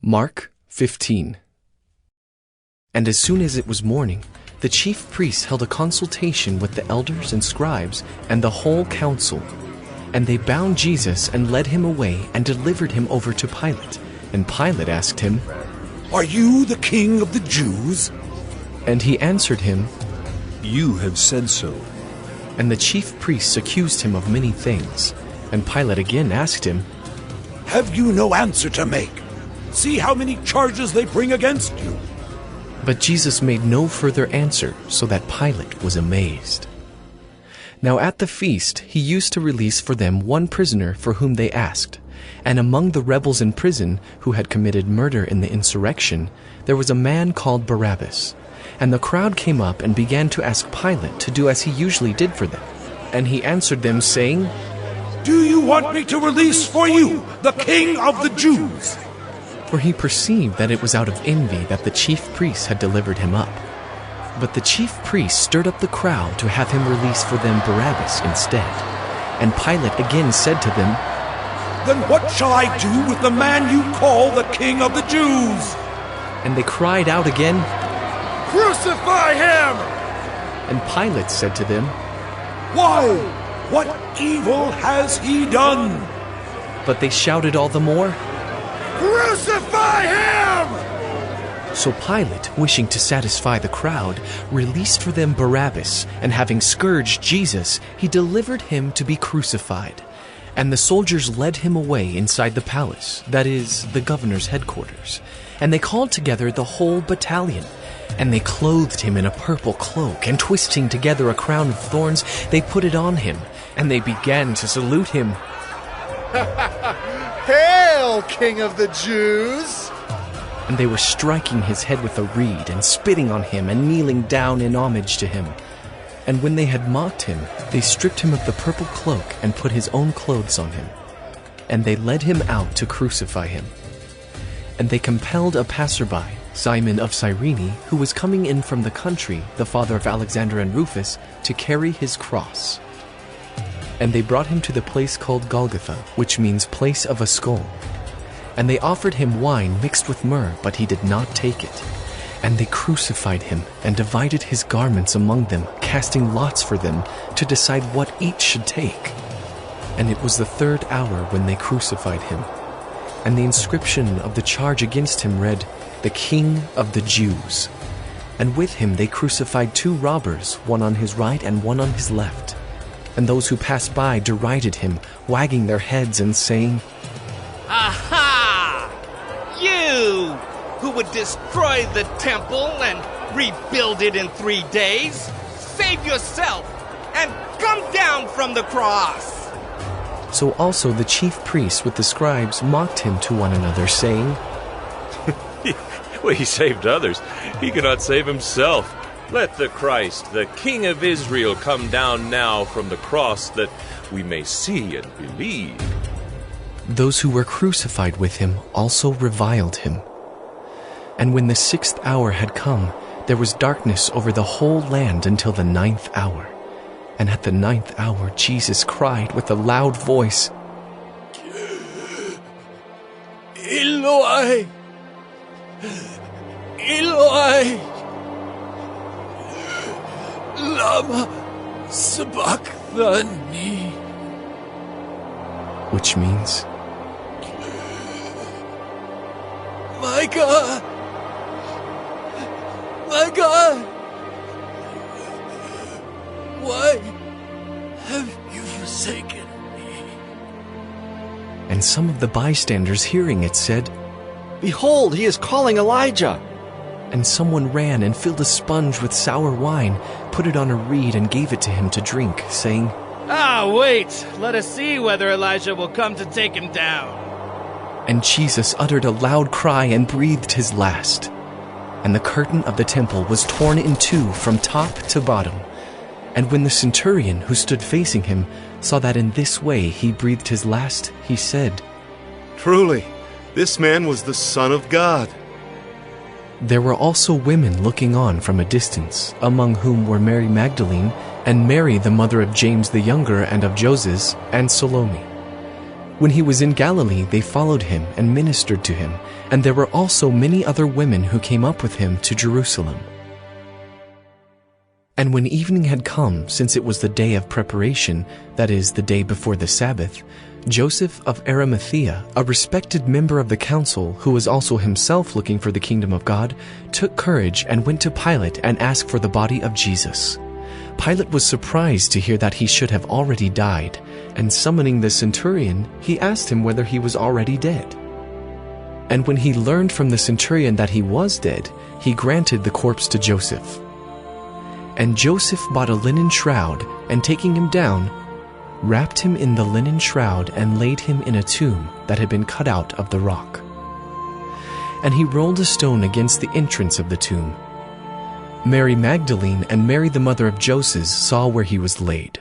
Mark 15. And as soon as it was morning, the chief priests held a consultation with the elders and scribes and the whole council. And they bound Jesus and led him away and delivered him over to Pilate. And Pilate asked him, "Are you the king of the Jews?" And he answered him, "You have said so." And the chief priests accused him of many things. And Pilate again asked him, "Have you no answer to make? See how many charges they bring against you." But Jesus made no further answer, so that Pilate was amazed. Now at the feast he used to release for them one prisoner for whom they asked. And among the rebels in prison who had committed murder in the insurrection, there was a man called Barabbas. And the crowd came up and began to ask Pilate to do as he usually did for them. And he answered them, saying, "Do you want me to release for you the king of the Jews?" For he perceived that it was out of envy that the chief priests had delivered him up. But the chief priests stirred up the crowd to have him release for them Barabbas instead. And Pilate again said to them, "Then what shall I do with the man you call the king of the Jews?" And they cried out again, "Crucify him!" And Pilate said to them, "Why? What evil has he done?" But they shouted all the more, "Crucify him!" So Pilate, wishing to satisfy the crowd, released for them Barabbas, and having scourged Jesus, he delivered him to be crucified. And the soldiers led him away inside the palace, that is, the governor's headquarters. And they called together the whole battalion. And they clothed him in a purple cloak, and twisting together a crown of thorns, they put it on him, and they began to salute him. "Hail, King of the Jews!" And they were striking his head with a reed, and spitting on him, and kneeling down in homage to him. And when they had mocked him, they stripped him of the purple cloak, and put his own clothes on him. And they led him out to crucify him. And they compelled a passerby, Simon of Cyrene, who was coming in from the country, the father of Alexander and Rufus, to carry his cross. And they brought him to the place called Golgotha, which means place of a skull. And they offered him wine mixed with myrrh, but he did not take it. And they crucified him, and divided his garments among them, casting lots for them, to decide what each should take. And it was the 3rd hour when they crucified him. And the inscription of the charge against him read, "The King of the Jews." And with him they crucified 2 robbers, one on his right and one on his left. And those who passed by derided him, wagging their heads and saying, "Aha! You who would destroy the temple and rebuild it in 3 days, save yourself and come down from the cross." So also the chief priests with the scribes mocked him to one another, saying, Well, he saved others. He cannot save himself. Let the Christ, the King of Israel, come down now from the cross, that we may see and believe. Those who were crucified with him also reviled him. And when the 6th hour had come, there was darkness over the whole land until the 9th hour. And at the 9th hour Jesus cried with a loud voice, "Eloi, Eloi, lama sabachthani," which means, "My God, my God, why have you forsaken me?" And some of the bystanders hearing it said, "Behold, he is calling Elijah." and someone ran and filled a sponge with sour wine, put it on a reed and gave it to him to drink, saying, Wait, let us see whether Elijah will come to take him down. And Jesus uttered a loud cry and breathed his last. And the curtain of the temple was torn in 2 from top to bottom. And when the centurion who stood facing him saw that in this way he breathed his last, he said, Truly, this man was the Son of God. There were also women looking on from a distance, among whom were Mary Magdalene, and Mary the mother of James the younger and of Joses, and Salome. When he was in Galilee, they followed him and ministered to him, and there were also many other women who came up with him to Jerusalem. And when evening had come, since it was the day of preparation, that is, the day before the Sabbath, Joseph of Arimathea, a respected member of the council, who was also himself looking for the kingdom of God, took courage and went to Pilate and asked for the body of Jesus. Pilate was surprised to hear that he should have already died, and summoning the centurion, he asked him whether he was already dead. And when he learned from the centurion that he was dead, he granted the corpse to Joseph. And Joseph bought a linen shroud, and taking him down, wrapped him in the linen shroud and laid him in a tomb that had been cut out of the rock. And he rolled a stone against the entrance of the tomb. Mary Magdalene and Mary the mother of Joseph saw where he was laid.